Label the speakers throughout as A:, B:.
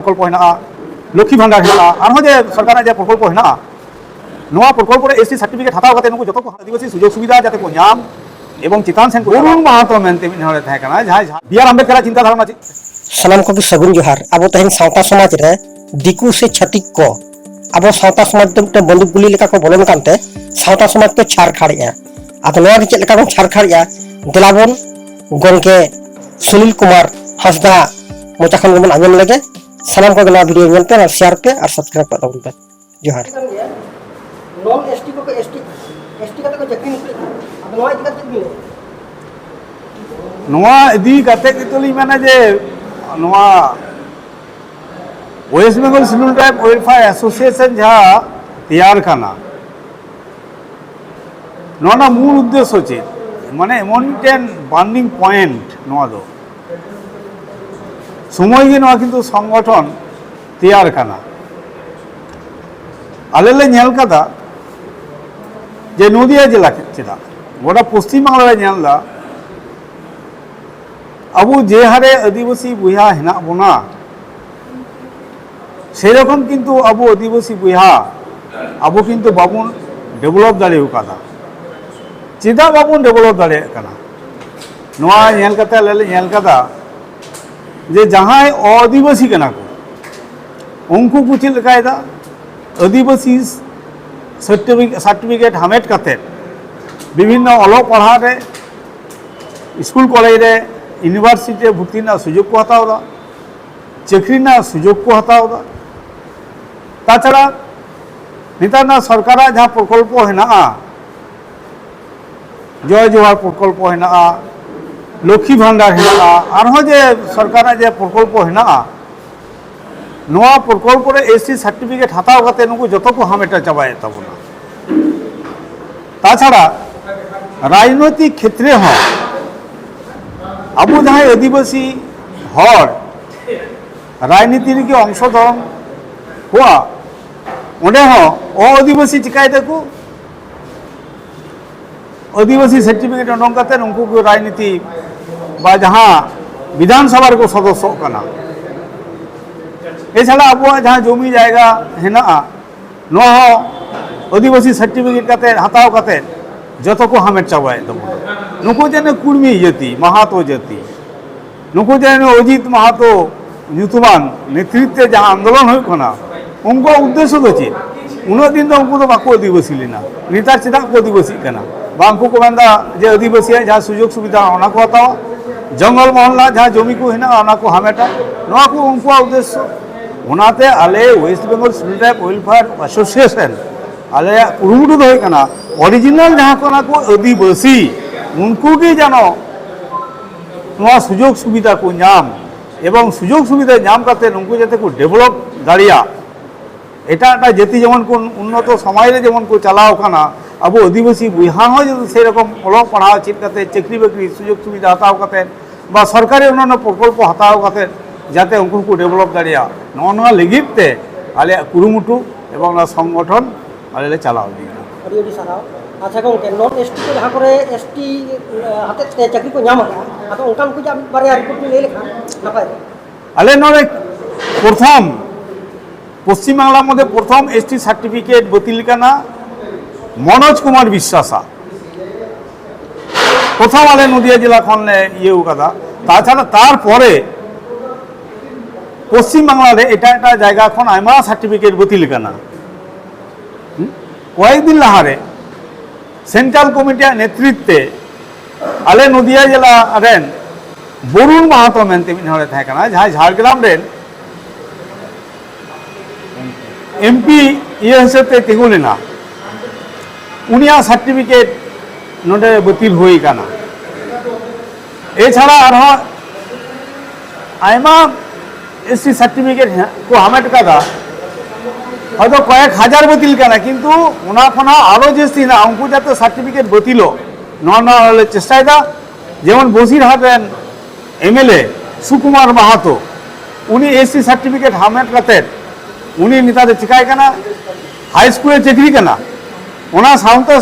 A: प्रकल्प हेना लक्ष्मी भांडार हेना आरो जे सरकार जे प्रकल्प हेना नोआ प्रकल्प रे एसटी सर्टिफिकेट हताव कते नुकु जतो को आदिवासी सुजोग सुविधा जाते को नाम एवं चितान सेन वरुण महातो मेनते मिन हरे थाय कना जहां बीआर अम्बेडकर चिंता धारणा
B: सानाम को सगुन जोहार अब तहन सावता समाज रे दिकु से छतिक को अब सावता समाज तो बंदूक गुली लेका को बोलन कांते सावता समाज को छार खाड़िया अब नोआ के चेक लेका को छार खाड़िया दिलाबन गनके सुनील कुमार हसदा मोचाखन गमन आंजम लगे सानाम को गना वीडियो नेल पे और शेयर पे और सब्सक्राइब कर दो पे जोहार
C: नॉन एसटी को एसटी का तो जकीन अब नोआ इदी कते भी
A: नोआ इदी कते कितली माने जे नोआ West Bengal schedule tribe welfare association जहाँ तैयार करना नोना मूल उद्देश्य चे माने एमन बार्निंग पॉइंट नोआ दो समय गे नोआ किंतु संगठन तैयार करना आले ले नेल कदा जे नदिया जिला चेदा गोटा पश्चिम बांगला रे नेलदा अब जे हारे आदिवासी बया हेना बोना से रकम किंतु अब आदिवासी बया अब किंतु बाबुन डेवलप दाड़े कादा चेदा बाबुन डेवलप दाड़े काना नोआ नेल कते ले नेल कदा जे जहां आदिवासी कना को उनको को चेद लेकायदा आदिवासी सर्टिफिकेट हामेट कते विभिन्न अलोक पढ़ा रे स्कूल कॉलेज रे यूनिवर्सिटी भर्ती ना सुजोग को हतावदा चाकरी ना सुजोग को हतावदा ताछाड़ा नेतार ना सरकार जहाँ प्रकल्प हेना जय जोहार प्रकल्प हेना लक्ष्मी भांडार हेना आरो जे सरकार जे प्रकल्प हेना नोआ प्रकल्प रे एसटी सर्टिफिकेट हताव कते नुकु जतो को हामेटा चाबाय तबना ताछाड़ा राजनैतिक क्षेत्रे हो अब जहाँ आदिवासी हर राजनीति के अंशधन हुआ ओंडे हो आदिवासी चिकाय देखो आदिवासी सर्टिफिकेट उडों कते उनको को राजनीति बा जहाँ विधानसभा को सदस्य कना एछाड़ा अब जहाँ जमी जायगा हेना नो आदिवासी सर्टिफिकेट कते हताव कते जतो को हामेट चाबाय तबना नुकु जेने कुर्मी जाति महातो जाति नुकु जेने अजित महातो ᱧᱩᱛᱩᱢᱟᱱ नेतृत्व जहाँ आंदोलन होना उनको उद्देश्य दो चेद उन दिन तो उनको बाको आदिवासी लेना नेतार चेदा को आदिवासी कना बांको को मेंदा जे आदिवासी जहाँ सुजोग सुविधा ओना को हतावा जंगल मोहल्ला जहाँ जमी को हेना ओना को हामेटा नोआ को उनको उद्देश्य ओनाते आले West Bengal schedule tribe welfare association आले कुरुमुटु दो कना ओरिजिनल जहाँ कोना को आदिवासी उनको के जानो नोआ सुजोग सुविधा को नाम एवं सुजोग सुविधा नाम करते उनको जाते को डेवलप दाड़िया एटा जाति जेमन को उन्नत समय रे जेमन को चलाव कना अब आदिवासी बया हो से रकम अलोक पढ़ाव चेद करते चाकरी बाकरी सुजोग सुविधा हताव करते बा सरकारी उन्नयन प्रकल्प हताव करते जाते उनको को डेवलप दाड़िया नोआ लगित ते आले कुरुमुटु एवं संगठन आले चलाव दिया
C: अच्छा गंके नॉन एसटी को जहाँ करे एसटी हाते चाकरी को नाम आदो उनकान को बारे रिपोर्ट में ले लेखा नपाय
A: आले नोरे प्रथम पश्चिम बांगला मध्य प्रथम एसटी सर्टिफिकेट बतिल काना मनोज कुमार विश्वासा प्रथम आले नदिया जिला खन ये कदा ताछाड़ा तार परे पश्चिम बांगला रे एटा एटा जायगा खन आयमा सर्टिफिकेट बतिल काना कয়েক दिन लाहारे सेंट्रल कमिटी नेतृत्वे आले नदिया जिला रेन वरुण महातो मेनते मिन हरे थाय कना जहां झारग्राम रेन एमपी ये हिसाबते तिगु लेना उनिया सर्टिफिकेट नोडे बतिल होई काना एछाड़ा आरो आयमा एससी सर्टिफिकेट को हामेट कादा हयतो कয়েক हजार बतिल काना किंतु ओना खना आरो जेस्ती ना उनको जाते सर्टिफिकेट बतिलो नोना हले चेष्टायदा जेमन बसिरहाट रेन एमएलए सुकुमार महातो उनी एससी सर्टिफिकेट हामेट कते उनी नेता चिकाय काना हाई स्कूल चाकरी काना ओना साउंते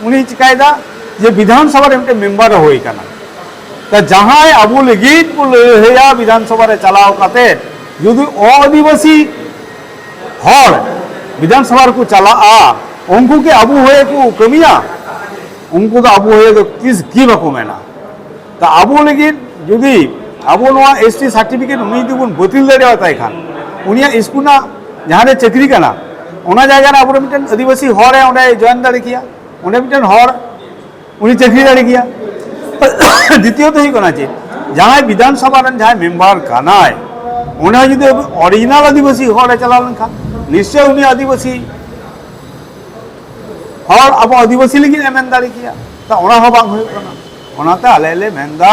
A: उनी चिकायदा जे विधानसभा रे मेम्बर होई काना ता जहां अबु लगित को हेया विधानसभा रे चलाव कते যদি অআদিবাসী হর বিধানসভা को चलाआ उनको के आबू होए को कमिया उनको तो आबू होए तो किस की बाको मेना तो आबू लगी जुदी आबू नवा एसटी सर्टिफिकेट उनी दिबुन बतिल दाड़ेवा ताई खान उनिया स्कूना जहां चाकरी कना ओना जायगा रे आबू मिटन आदिवासी हर है ओंडे जॉइन दाड़े किया ओंडे मिटन हर उनी चाकरी दाड़े किया द्वितीय तो ही कना चे जहां विधानसभा रन जहां मेंबर कनाय ओना जुदी ओरिजिनल आदिवासी हर चला लन खान निश्चय उनी आदिवासी हर अब आदिवासी लगी मेन दाड़े किया तो ओना हो बांग होय कना ओनाते आले ले मेंदा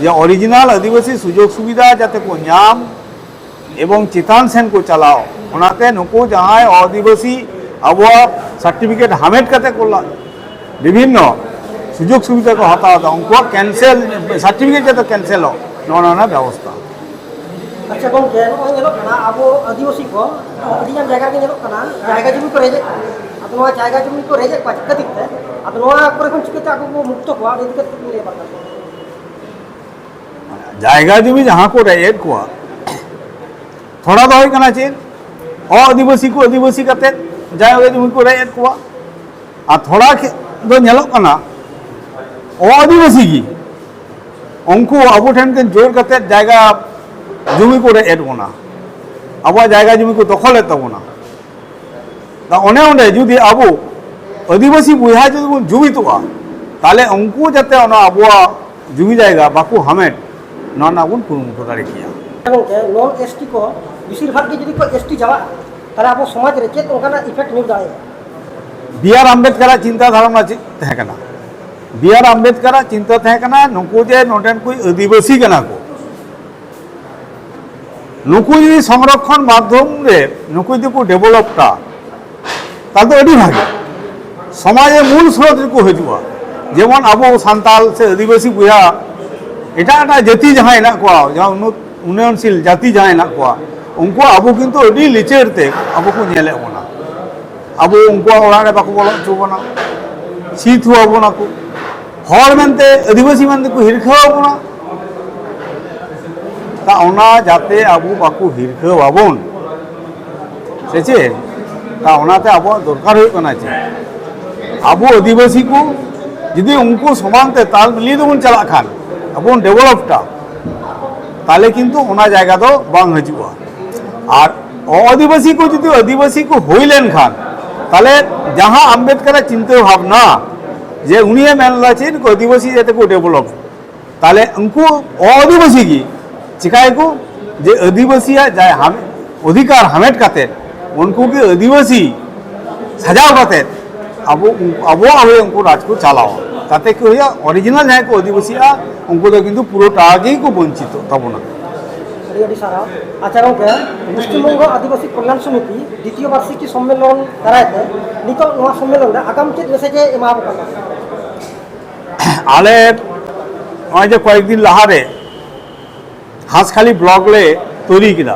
A: जे ओरिजिनल आदिवासी सुजोग सुविधा जाते को नाम एवं चितान सेन को चलाओ ओनाते नुको जहां आदिवासी अब सर्टिफिकेट हामेट करते को विभिन्न सुजोग सुविधा को हताओ उनको कैंसिल सर्टिफिकेट जाते कैंसिल हो नोना व्यवस्था
C: अच्छा गंके नोय नेलोग कना आबो आदिवासी को अदियान जायगा के नेलोग कना जायगा जमी को रेजे अब नोआ जायगा जमी को रेजे पाचक दिखते अब नोआ करे कोन चिकिता को मुक्त को आदि दिक्कत ले पड़ता
A: जायगा जमी जहां को रेट को थोड़ा तो होय कना चे आदिवासी को आदिवासी करते जायगा जमी को रेट को आ थोड़ा दो नेलोग कना आदिवासी की उनको आबो ठेन के जोर करते जायगा जमी को रेट बोना अब जायगा जमी को दखल तबना ता ओने ओंडे जुदी आबो आदिवासी बुझा जो जुमितोगा ताले उनको जाते ओना आबो जुमी जायगा बाकू हमेट नना बुन कुरुमुटो दाड़े किया
C: गंके नॉन एसटी को बेसिर भाग के जदी को एसटी जावा ताले आबो समाज रे चेत ओकाना इफेक्ट न्यू दाए
A: बीआर आम्बेडकर चिंता धारणा तहे कना बीआर आम्बेडकर चिंता तहे कना नुको जे नोडेन कोई आदिवासी कना को नुको जी संरक्षण माध्यम रे नुको जी को डेवलपटा ताल तो अड़ी भागे समाजे मूल स्रोत को हजुआ जेमन आबो सांताल से आदिवासी बुया एटा एटा जाति जहां हेना को जहां उन्नयनशील जाति जहां हेना को उनको आबो किंतु अड़ी लिचेरते आबो को नेले बोना आबो उनको ओड़ा रे बाको बोलो चोबना सीत हुआ बोना को हर मेनते आदिवासी मेनते को हिरखा बोना ता ओना जाते आबो बाको हिरखा बाबोन सेचे ता ओनाते आबो दरकार होय कना चे आबो आदिवासी को यदि उनको समानते ताल मिलिए दोबन चला खान आबो डेवलपटा ताले किंतु ओना जायगा दो बांग हजुआ और आदिवासी को यदि आदिवासी को होइलेन खान ताले जहां आम्बेडकर चिंता भावना जे उनिए मेनला चे को आदिवासी जाते को डेवलप ताले उनको आदिवासी की चिकाय को जे आदिवासी जाय हम अधिकार हमेट करते उनको के आदिवासी सजाव करते अब उनको राज को चलाओ ताते को ओरिजिनल जाय को आदिवासी उनको तो किंतु पूरा टागे को वंचित तबना
C: सारा अच्छा गंके पश्चिमबंग आदिवासी कल्याण समिति द्वितीय वार्षिकी सम्मेलन दारायते नितो नोआ सम्मेलन रे आगाम चेत मेसेज एमाबो कना
A: आले नय जे कয়েক दिन लाहारे हांसखाली ब्लॉक ले तैरी किना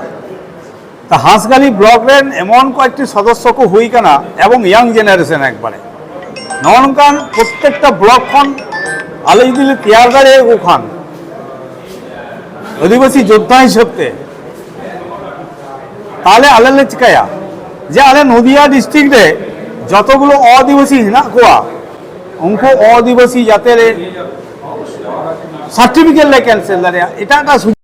A: ता हांसखाली ब्लॉक रे एमन कয়েকটি सदस्य को हुई कना एवं यंग जेनारेशन एकबारे नौनकान प्रत्येकटा ब्लॉक खन आले जदि तैयार दाड़े ओखान आदिवासी योद्धा हिसाबते ताले आले ले चिकाया जे आले नदिया डिस्ट्रिक्ट रे जतगुलो आदिवासी हेना कोआ उनको आदिवासी जाते रे सर्टिफिकेट ले कैंसिल दाड़े एटा